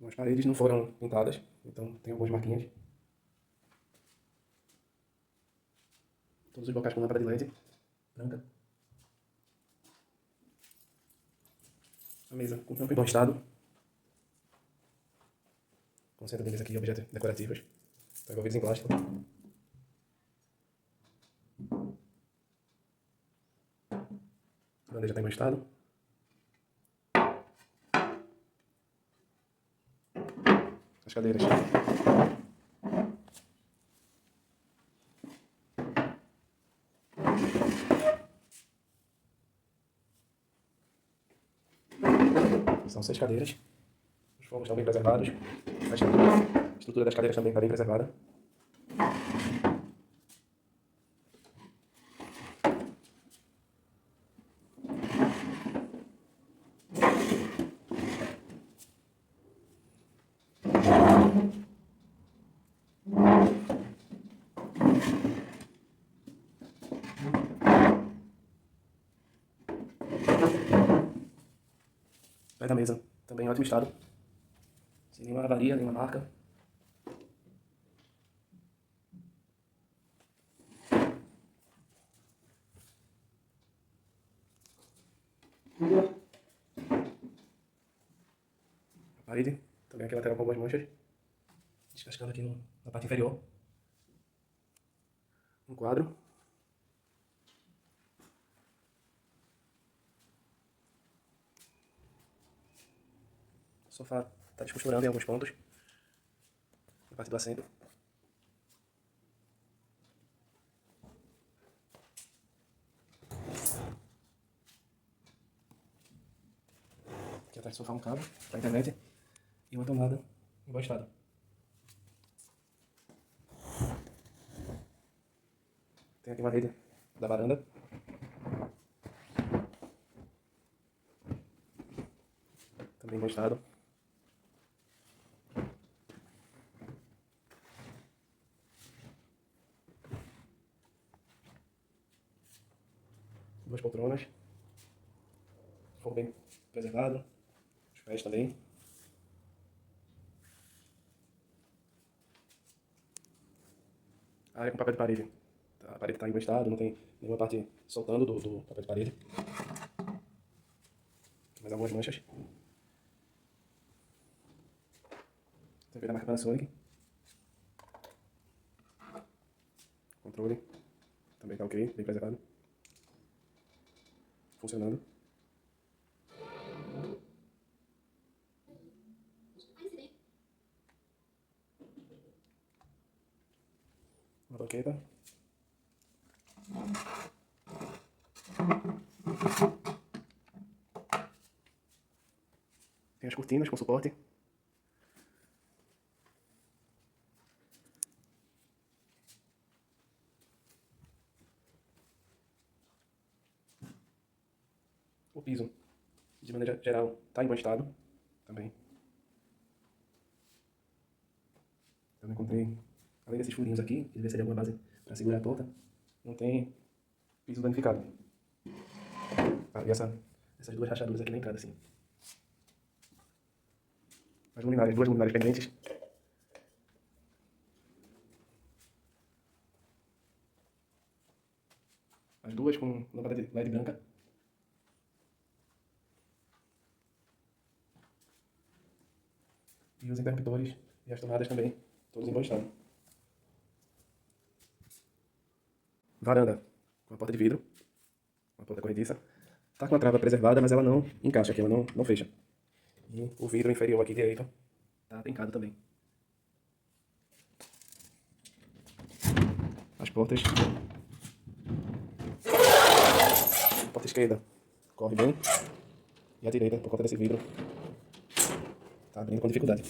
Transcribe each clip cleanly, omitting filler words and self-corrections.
As paredes não foram pintadas, então tem algumas marquinhas. Todos os locais com lâmpada de LED branca. A mesa com tampa em bom estado. Com centro deles aqui, objetos decorativos. Estão envolvidos em plástico. A bandeja está em bom estado. As cadeiras. São 6 cadeiras. Os formos estão bem preservados. A estrutura das cadeiras também está bem preservada. Pé da mesa também em ótimo estado. Sem nenhuma avaria, nenhuma marca. A parede, também aqui lateral com algumas manchas. Descascando aqui na parte inferior. Um quadro. O sofá está descosturando em alguns pontos. Na parte do assento. Aqui atrás do sofá um cabo para a internet. E uma tomada em bom estado. Tem aqui uma rede da varanda. Também em bom estado. Duas poltronas. Forro bem preservado. Os pés também. A área com papel de parede. A parede está em bom estado, não tem nenhuma parte soltando do papel de parede. Mais algumas manchas. Também da marca Panasonic. Controle. Também está ok, bem preservado. Funcionando. Uma banqueta. Tem as cortinas com suporte. O piso, de maneira geral, está em bom estado também. Eu encontrei, além desses furinhos aqui, que deve ser de alguma base para segurar a ponta, não tem piso danificado. Ah, e essas duas rachaduras aqui na entrada, assim. As luminárias, duas luminárias pendentes. As duas com lâmpada de LED branca. E os interruptores e as tomadas também, todos em bom estado. Varanda, com a porta de vidro, uma porta corrediça. Tá com a trava preservada, mas ela não encaixa aqui, ela não fecha. E o vidro inferior aqui direito tá trincado também. As portas. A porta esquerda corre bem. E a direita, por conta desse vidro, tá abrindo com dificuldade.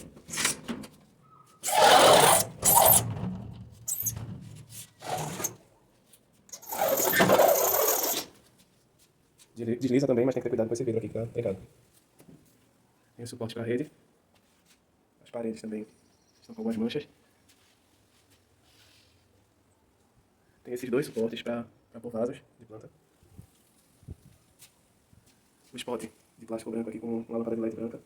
Desliza também, mas tem que ter cuidado com esse vidro aqui que tá trincado. Tem o suporte para a rede. As paredes também estão com algumas manchas. Tem esses dois suportes para pôr vasos de planta. O spot de plástico branco aqui com uma lâmpada de LED branca.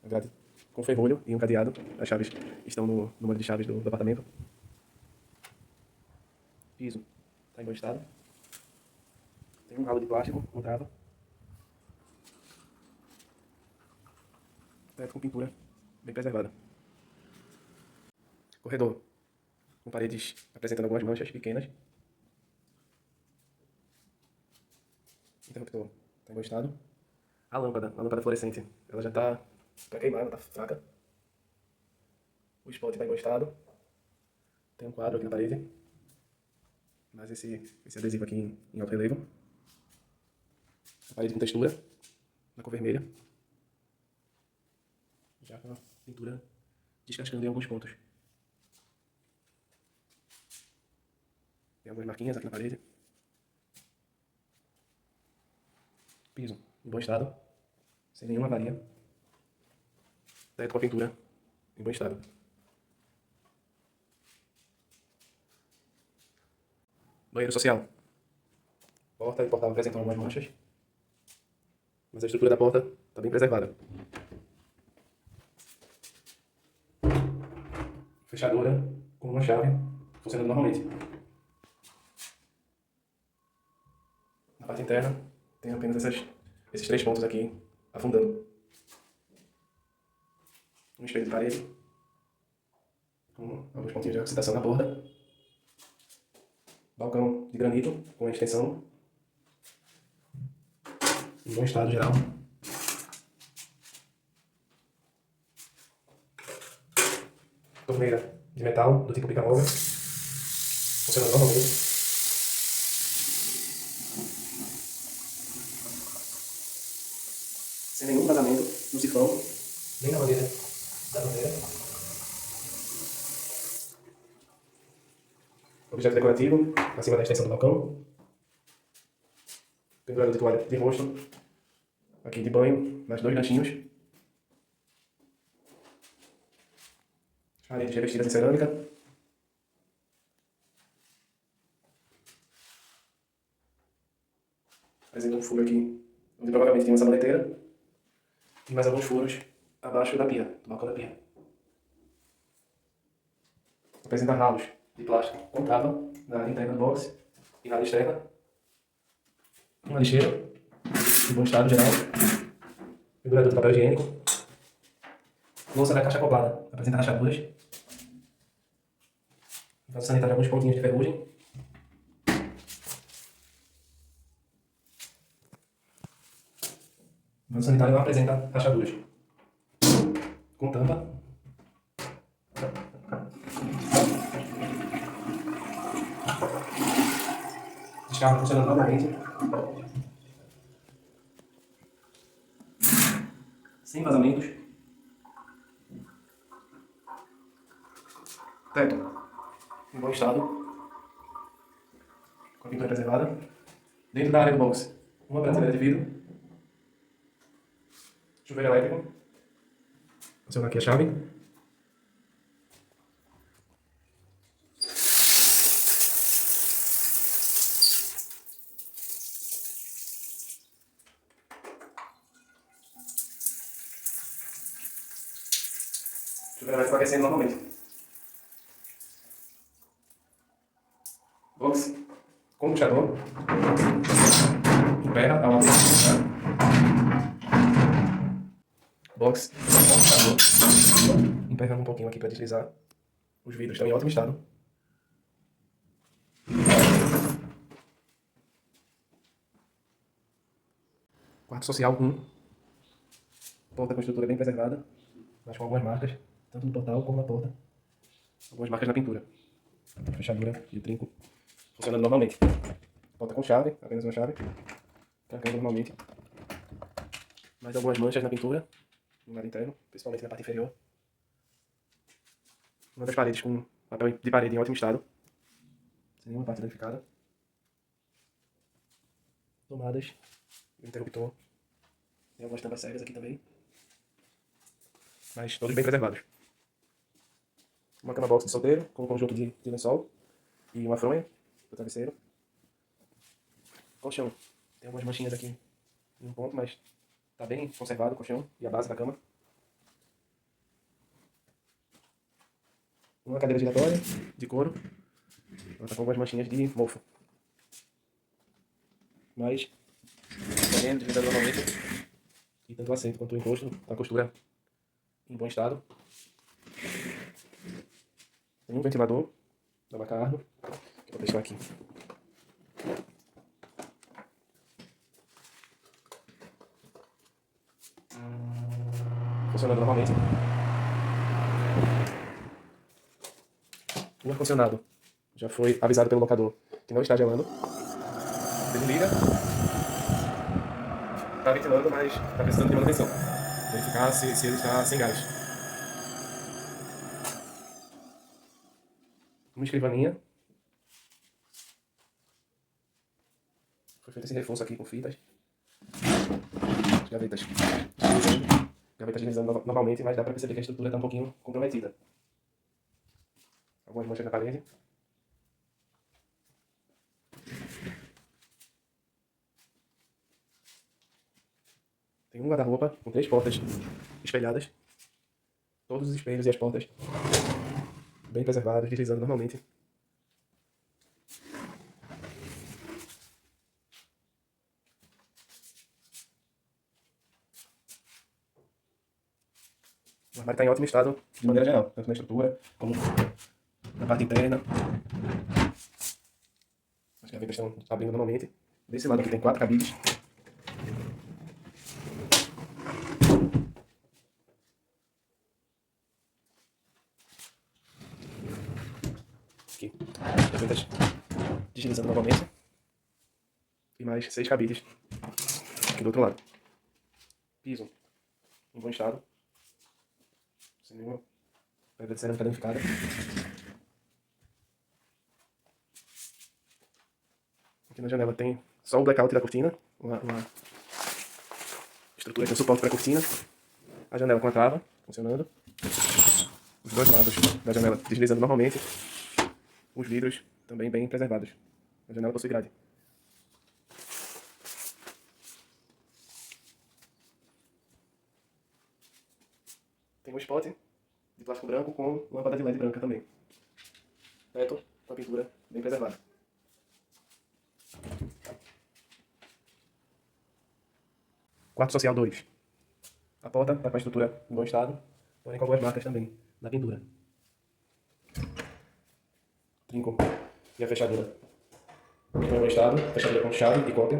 A grade com ferrolho e um cadeado. As chaves estão no número de chaves do apartamento. Piso está em bom estado. Tem um ralo de plástico com trava. Teto com pintura bem preservada. Corredor com paredes apresentando algumas manchas pequenas. Interruptor está em bom estado. A lâmpada fluorescente, ela já está para queimar, ela está fraca. O spot está em bom estado. Tem um quadro aqui na parede. Mas esse adesivo aqui em alto relevo. A parede com textura, na cor vermelha. Já com a pintura descascando em alguns pontos. Tem algumas marquinhas aqui na parede. Piso em bom estado, sem nenhuma avaria. Teto com a pintura em bom estado. Banheiro social. Porta e portal apresentam algumas manchas, mas a estrutura da porta está bem preservada. Fechadura com uma chave funcionando normalmente. Na parte interna tem apenas esses 3 pontos aqui afundando. Um espelho de parede com alguns pontinhos de oxidação na borda. Balcão de granito com extensão em bom estado geral. Torneira de metal do tipo pica-móvel, funcionando normalmente. Sem nenhum vazamento no sifão, nem na madeira da torneira. Objeto decorativo, acima da extensão do balcão. Pendurado de toalha de rosto, aqui de banho, mais 2 ganchinhos. Paredes revestidas em cerâmica. Apresenta um furo aqui, onde provavelmente tem uma saboneteira. E mais alguns furos abaixo da pia, do balcão da pia. Apresenta ralos de plástico com trava na área interna do box e na área externa. Uma lixeira, em bom estado geral. Pendurador de papel higiênico. Louça da caixa acoplada, apresenta rachaduras. Vaso sanitário, alguns pontinhos de ferrugem. O vaso sanitário não apresenta rachaduras. Com tampa. Descarga funcionando normalmente. Sem vazamentos. Teto em bom estado, com a pintura preservada. Dentro da área do box, uma prateleira de vidro. Chuveiro elétrico. Acionar aqui a chave. Chuveiro elétrico aquecendo normalmente. Box com puxador. Emperra ao abrir. Box com puxador. Emperrando um pouquinho aqui para deslizar. Os vidros estão em ótimo estado. Quarto social 1. Porta com estrutura bem preservada, mas com algumas marcas, tanto no portal como na porta. Algumas marcas na pintura. Fechadura de trinco funcionando normalmente. Porta com chave, apenas uma chave. Trancando normalmente. Mais algumas manchas na pintura, no lado interno, principalmente na parte inferior. Uma das paredes com papel de parede em ótimo estado, sem nenhuma parte danificada. Tomadas, interruptor. Tem algumas tampas cegas aqui também, mas todos bem preservados. Uma cama box de solteiro, com um conjunto de lençol e uma fronha do travesseiro. Colchão. Tem algumas manchinhas aqui em um ponto, mas está bem conservado o colchão e a base da cama. Uma cadeira giratória de couro. Ela tá com algumas manchinhas de mofo. Mas, correndo, deslizando normalmente. E tanto o assento quanto o encosto, a costura em bom estado. Tem um ventilador da marca Arno, que eu vou deixar aqui. Funcionando normalmente. O ar-condicionado já foi avisado pelo locador que não está gelando. Ele liga. Está ventilando, mas está precisando de manutenção. Verificar se ele está sem gás. Uma escrivaninha. Foi feito esse reforço aqui com fitas. As gavetas deslizando. Gavetas deslizando normalmente, mas dá para perceber que a estrutura está um pouquinho comprometida. Algumas manchas na parede. Tem um guarda-roupa com 3 portas espelhadas. Todos os espelhos e as portas bem preservados, deslizando normalmente. O armário está em ótimo estado de maneira geral, tanto na estrutura como na parte interna. As gavetas estão abrindo normalmente. Desse lado aqui tem 4 cabides. Aqui, as gavetas deslizando novamente. E mais 6 cabides aqui do outro lado. Piso em bom estado. Sem nenhuma pedra de cerâmica danificada. Aqui na janela tem só o blackout da cortina. Uma estrutura com suporte para a cortina. A janela com a trava funcionando. Os dois lados da janela deslizando normalmente. Os vidros também bem preservados. A janela possui grade. Tem um spot de plástico branco com lâmpada de LED branca também. Teto com a pintura bem preservada. Quarto social 2. A porta está com a estrutura em bom estado, porém com algumas marcas também na pintura. Trinco e a fechadura em bom estado, fechadura com chave e cópia.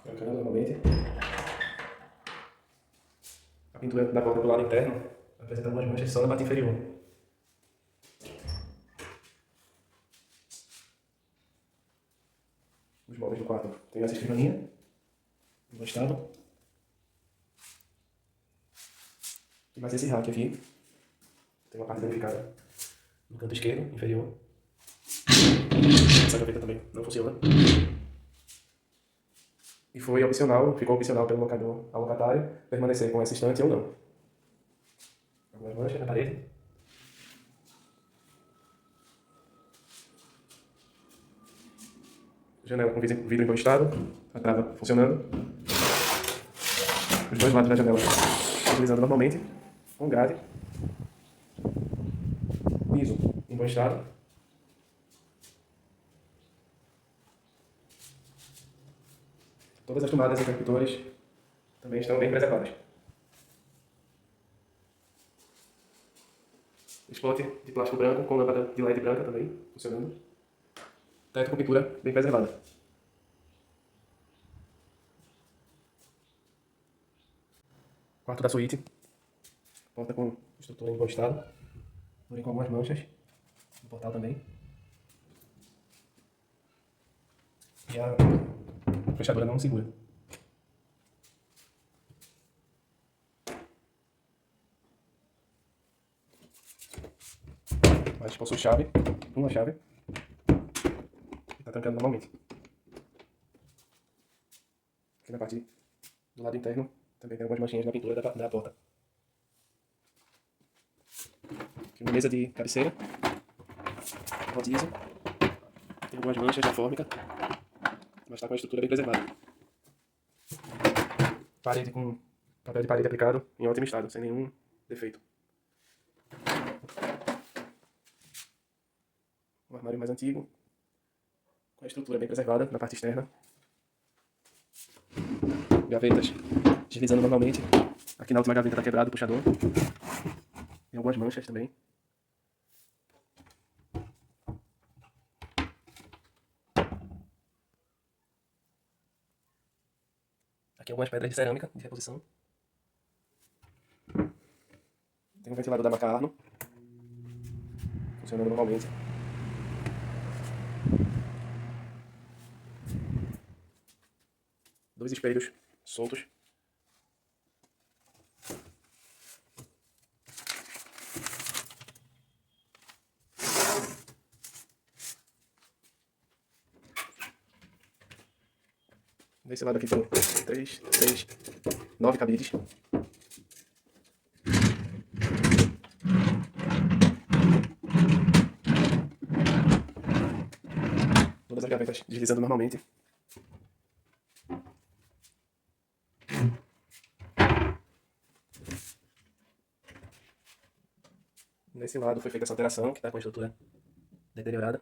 Trancando normalmente. A pintura da porta do lado interno apresenta algumas manchas só na parte inferior. Os móveis do quarto tem essa escrivaninha em bom estado. E mais esse rack aqui. Tem uma parte danificada no canto esquerdo, inferior. Essa gaveta também não funciona. E foi opcional, ficou opcional pelo locador ao locatário permanecer com essa estante ou não. Algumas manchas na parede. Janela com vidro em bom estado, a trava funcionando. Os dois lados da janela utilizando normalmente, com grade. Piso em bom estado. Todas as tomadas e interruptores também estão bem preservadas. Spot de plástico branco com lâmpada de LED branca também funcionando. Teto com pintura bem preservada. Quarto da suíte. Porta com estrutura em bom estado, porém com algumas manchas. No portal também. E a fechadura não segura. Mas possui chave, uma chave. E está trancando normalmente. Aqui na parte do lado interno também tem algumas manchinhas na pintura da porta. Aqui uma mesa de cabeceira. Rodízio. Tem algumas manchas na fórmica, mas está com a estrutura bem preservada. Parede com papel de parede aplicado em ótimo estado, sem nenhum defeito. Um armário mais antigo, com a estrutura bem preservada na parte externa. Gavetas deslizando normalmente. Aqui na última gaveta está quebrado o puxador. Tem algumas manchas também. Aqui algumas pedras de cerâmica de reposição. Tem um ventilador da marca Arno, funcionando normalmente. Dois espelhos soltos. Desse lado aqui tem 9 cabides. Todas as gavetas deslizando normalmente. Nesse lado foi feita essa alteração, que está com a estrutura deteriorada.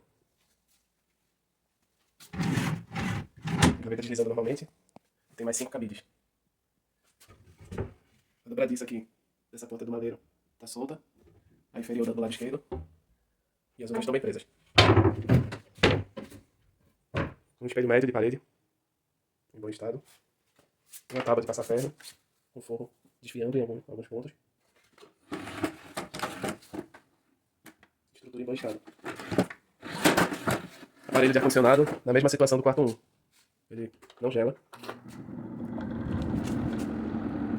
Gaveta deslizando normalmente. Tem mais 5 cabides. A dobradiça aqui dessa porta do madeiro está solta. A inferior do lado esquerdo. E as outras estão bem presas. Um espelho médio de parede, em bom estado. Uma tábua de passar ferro, com forro desfiando em alguns pontos. Estrutura em bom estado. Aparelho de ar-condicionado, na mesma situação do quarto 1. Ele não gela,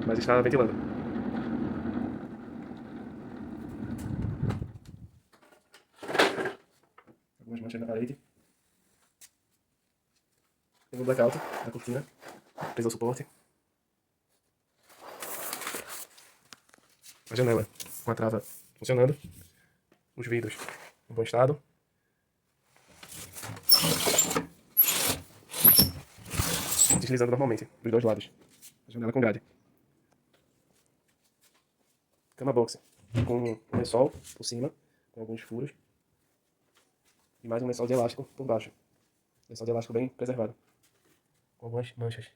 mas está ventilando. Algumas manchas na parede. Tem um blackout da cortina, preso ao suporte. A janela com a trava funcionando. Os vidros em bom estado. Deslizando normalmente, dos dois lados. A janela com grade. Cama box com um lençol por cima, com alguns furos. E mais um lençol de elástico por baixo. Lençol de elástico bem preservado, com algumas manchas.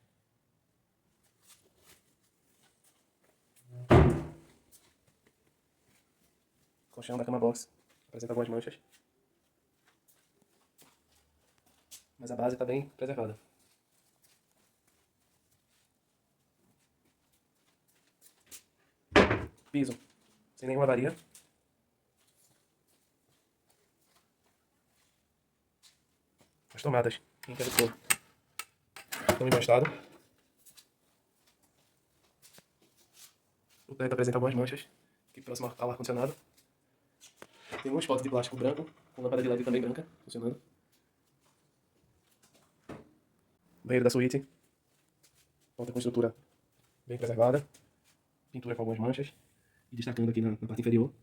Colchão da cama box apresenta algumas manchas, mas a base está bem preservada. Piso sem nenhuma avaria. As tomadas em interruptor estão em bom estado. O teto apresenta algumas manchas aqui próximo ao ar-condicionado. Tem um spot de plástico branco, com lâmpada de LED também branca, funcionando. Banheiro da suíte. Conta com estrutura bem preservada. Pintura com algumas manchas. E destacando aqui na parte inferior.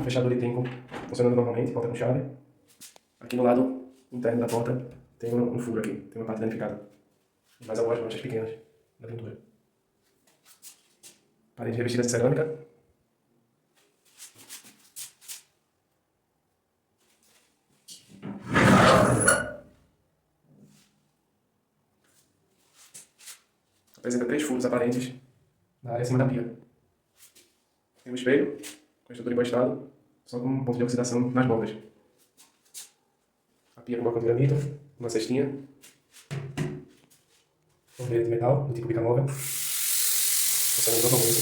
Fechador de tempo funcionando normalmente, porta com chave. Aqui no lado interno da porta tem um furo aqui, tem uma parte danificada. E mais algumas manchas pequenas da pintura. Parede revestida de cerâmica. Apresenta 3 furos aparentes na área acima da pia. Tem um espelho, com estrutura em bom estado, só com um ponto de oxidação nas bordas. A pia com balcão de granito, uma cestinha. Torneira de metal, do tipo bicamóvel. Funcionando normalmente.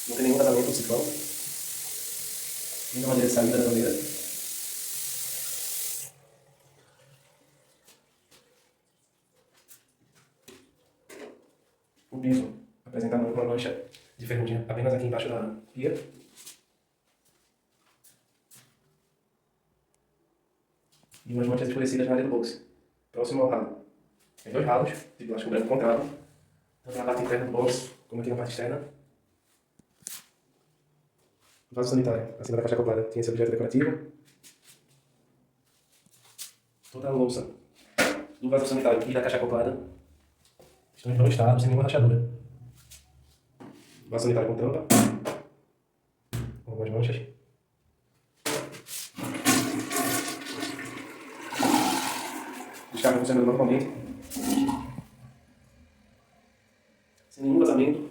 Não tem nenhum vazamento no sifão. Nem na maneira de saída da torneira. O piso apresenta uma mancha de ferrugem apenas aqui embaixo da pia. E umas manchas escurecidas na área do box, próximo ao ralo. Tem 2 ralos de plástico branco contrado, tanto na parte interna do box como aqui na parte externa. Vaso sanitário, acima da caixa acoplada, tem esse objeto decorativo. Toda a louça do vaso sanitário e da caixa acoplada estão em bom estado, sem nenhuma rachadura. Vaso sanitário com tampa. Com algumas manchas. Descarga funcionando normalmente. Sem nenhum vazamento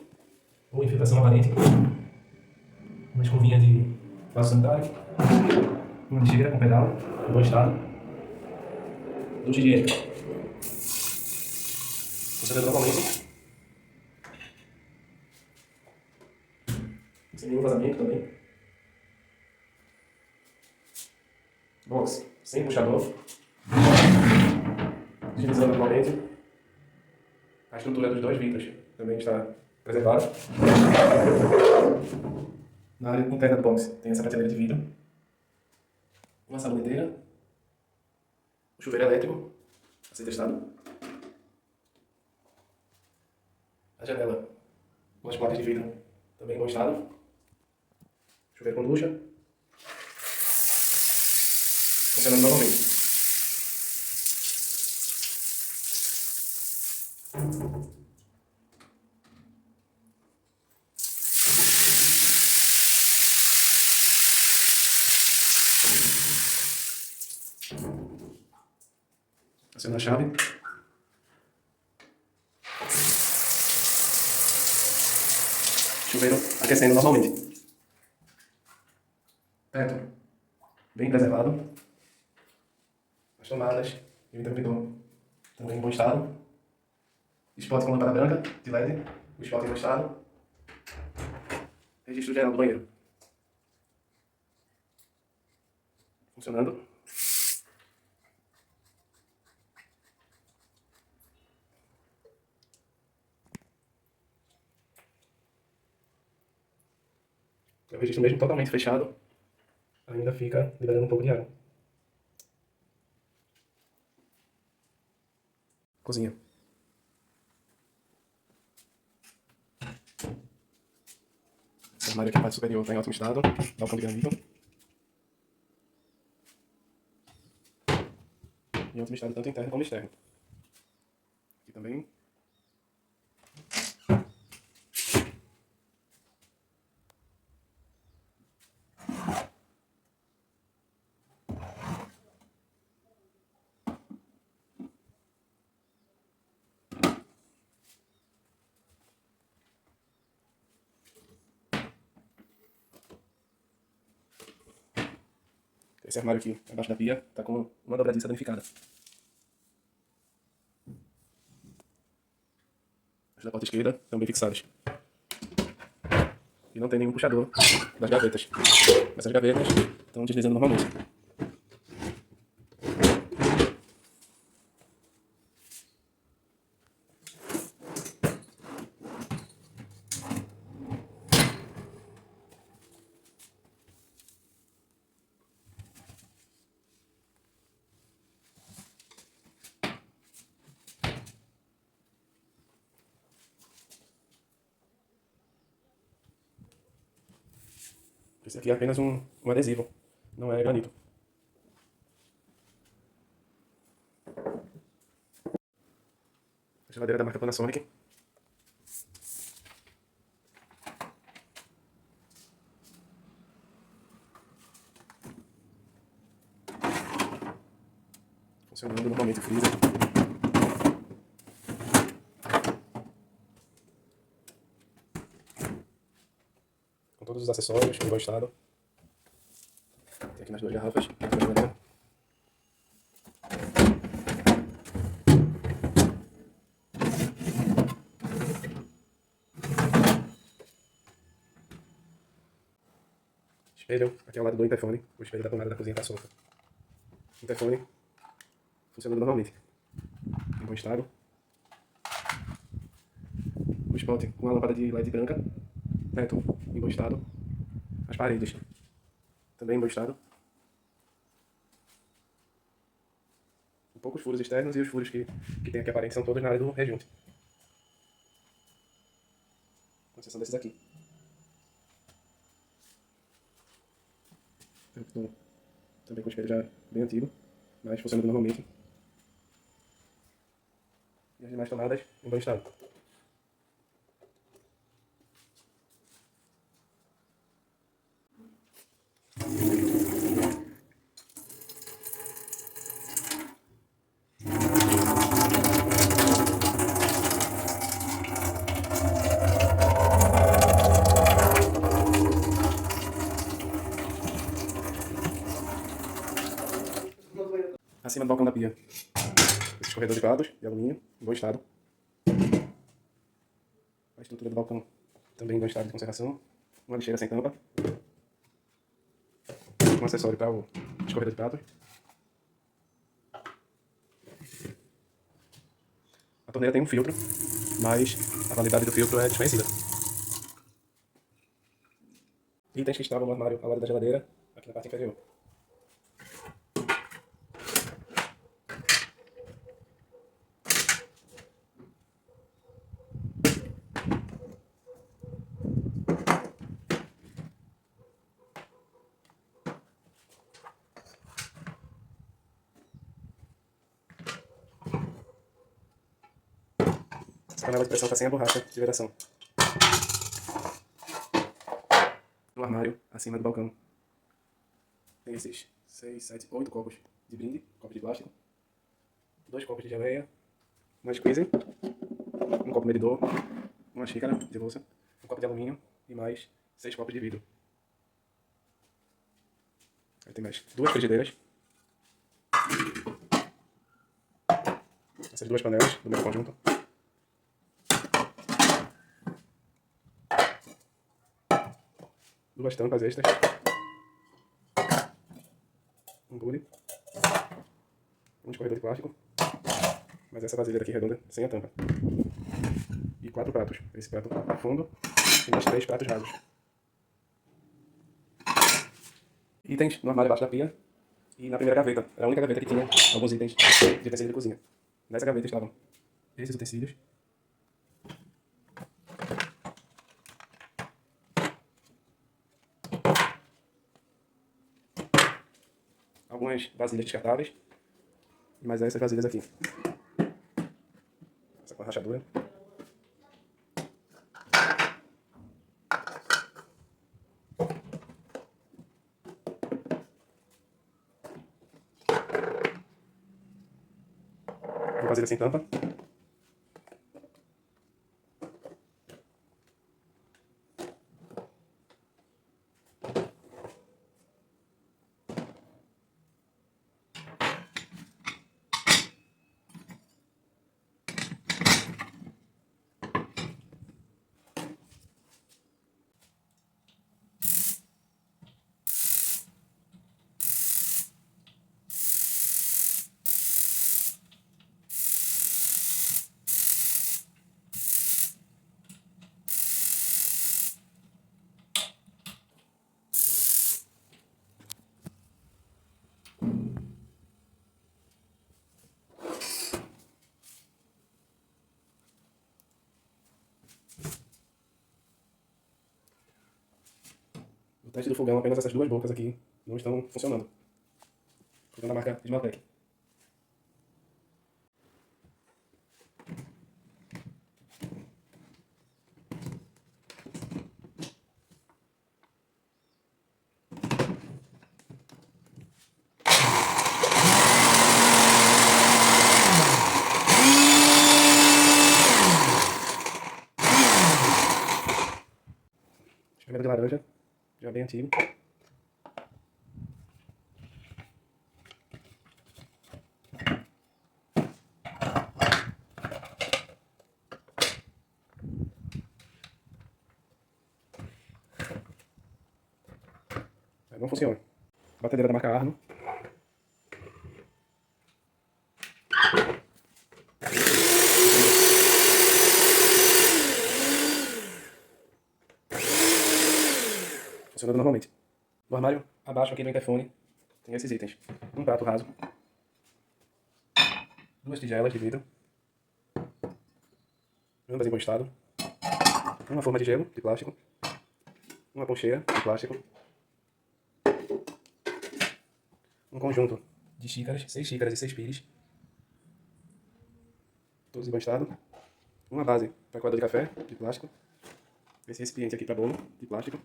ou infiltração aparente. Uma escovinha de vaso sanitário. Uma lixeira com pedal, em bom estado. Ducha higiênica. Funcionando normalmente. Sem nenhum vazamento também. Box sem puxador. Utilizando normalmente. A estrutura dos 2 vidros também está preservada. Na área interna do box tem essa prateleira de vidro. Uma saboneteira. Um chuveiro elétrico a ser testado. A janela com as placas de vidro também em bom estado. Chuveiro com ducha. Funcionando normalmente. Aciona a chave. Chuveiro aquecendo normalmente. Teto bem preservado. As tomadas e o interruptor também em bom estado. Spot com lâmpada branca de LED. O spot em bom estado. Registro geral do banheiro. Funcionando. O registro mesmo totalmente fechado. Ainda fica liberando um pouco de água. Cozinha. Esse armário aqui, a parte superior, está em ótimo estado. Balcão de granito. Em ótimo estado, tanto interno como externo. Aqui também. Esse armário aqui, abaixo da pia, está com uma dobradiça danificada. As da porta esquerda também fixadas. E não tem nenhum puxador das gavetas. Essas gavetas estão deslizando normalmente. Esse aqui é apenas um adesivo, não é granito. A geladeira da marca Panasonic. Funcionando normalmente o freezer. Com todos os acessórios em bom estado. Tem aqui mais 2 garrafas. Espelho, aqui ao lado do interfone. O espelho da tomada da cozinha está solto. Interfone funcionando normalmente. Em bom estado. O spot com a lâmpada de LED branca. Teto em bom estado. As paredes também em bom estado. Um poucos furos externos e os furos que tem aqui aparentes são todos na área do rejunte. Com exceção desses aqui. Também com o espelho já bem antigo, mas funcionando normalmente. E as demais tomadas em bom estado. acima do balcão da pia. Esse escorredor de pratos de alumínio, em bom estado. A estrutura do balcão também em bom estado de conservação. Uma lixeira sem tampa. Um acessório para o escorredor de pratos. A torneira tem um filtro, mas a validade do filtro é desconhecida. Itens que estavam no armário ao lado da geladeira, aqui na parte inferior. Essa panela de pressão está sem a borracha de vedação. No armário, acima do balcão, tem esses 6, 7, 8 copos de brinde, copos de plástico, 2 copos de geleia, uma squeezer, um copo medidor, uma xícara de louça, um copo de alumínio e mais 6 copos de vidro. Aí tem mais 2 frigideiras. Essas 2 panelas do mesmo conjunto. Duas tampas extras. Um bule. Um escorredor de plástico. Mas essa vasilha daqui redonda sem a tampa. E 4 pratos. Esse prato fundo e mais 3 pratos rasos. Itens no armário abaixo da pia. E na primeira gaveta. Era a única gaveta que tinha alguns itens de utensílio de cozinha. Nessa gaveta estavam esses utensílios. Algumas vasilhas descartáveis. E mais essas vasilhas aqui. Essa com a rachadura. Uma vasilha sem tampa. No teste do fogão, apenas essas 2 bocas aqui não estão funcionando. Fogão da marca Smaltec. Espremedor de laranja, já bem antigo. Não funciona. Batedeira da marca Arno. Funcionando normalmente. No armário, abaixo aqui do interfone, tem esses itens. Um prato raso. 2 tigelas de vidro. Ambas em bom estado. Uma forma de gelo, de plástico. Uma poncheira, de plástico. Um conjunto de xícaras, 6 xícaras e 6 pires. Todos em bom estado. Uma base para coador de café, de plástico. Esse recipiente aqui para bolo, de plástico.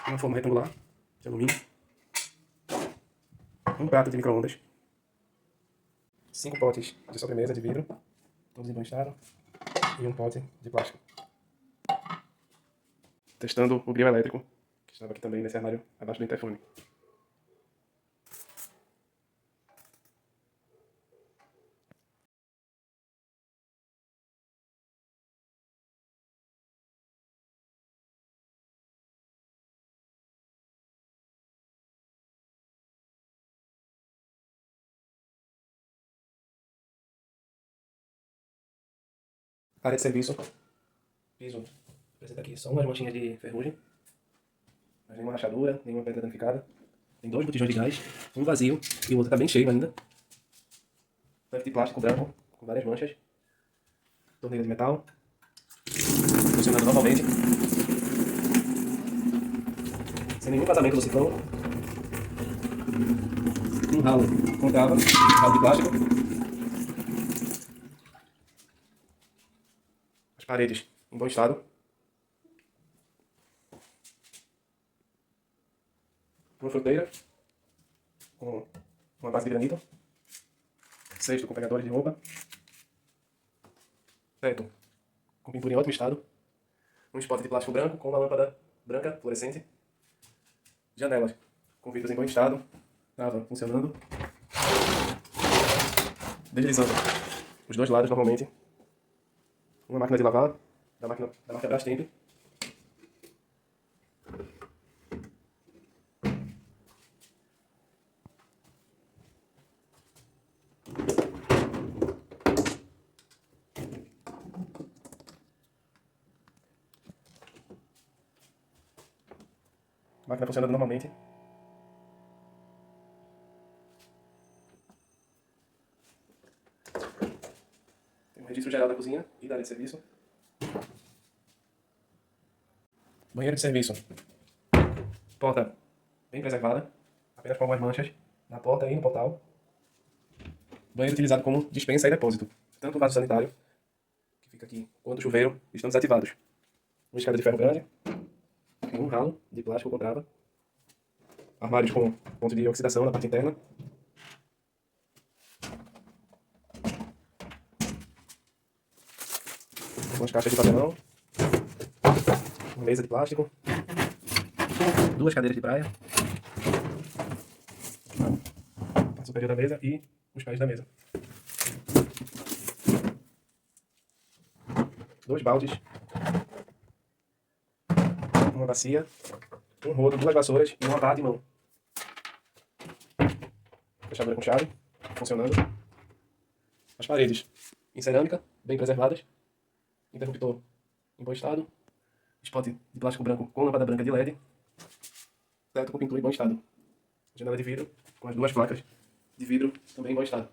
Uma forma retangular, de alumínio. Um prato de micro-ondas. 5 potes de sobremesa de vidro, todos em bom estado. E um pote de plástico. Testando o grill elétrico, que estava aqui também nesse armário abaixo do interfone. Área de serviço. Piso. Apresenta aqui só umas manchinhas de ferrugem. Mas nenhuma rachadura, nenhuma pedra danificada. Tem 2 botijões de gás, um vazio e o outro tá bem cheio ainda. Tanque de plástico branco, com várias manchas. Torneira de metal. Funcionando normalmente. Sem nenhum vazamento do sifão. Um ralo com trava, ralo de plástico. As paredes em bom estado. Uma fruteira com uma base de granito. Cesto com pegadores de roupa. Teto com pintura em ótimo estado. Um spot de plástico branco com uma lâmpada branca fluorescente. Janelas com vidros em bom estado. Trava funcionando. Deslizando os 2 lados normalmente. Uma máquina de lavar da marca Brastemp. Máquina funcionando normalmente. Tem um registro geral da cozinha e da área de serviço. Banheiro de serviço. Porta bem preservada, apenas com algumas manchas na porta e no portal. Banheiro utilizado como dispensa e depósito. Tanto o vaso sanitário, que fica aqui, quanto o chuveiro estão desativados. Uma escada de ferro grande, um ralo de plástico com trava. Armários com ponto de oxidação na parte interna. Umas caixas de papelão. Uma mesa de plástico. 2 cadeiras de praia. A parte superior da mesa e os pés da mesa. 2 baldes. Uma bacia. Um rodo, 2 vassouras e uma barra de mão. Fechadura com chave, funcionando. As paredes em cerâmica, bem preservadas. Interruptor em bom estado. Spot de plástico branco com lâmpada branca de LED. Teto com pintura em bom estado. Janela de vidro com as 2 placas de vidro também em bom estado.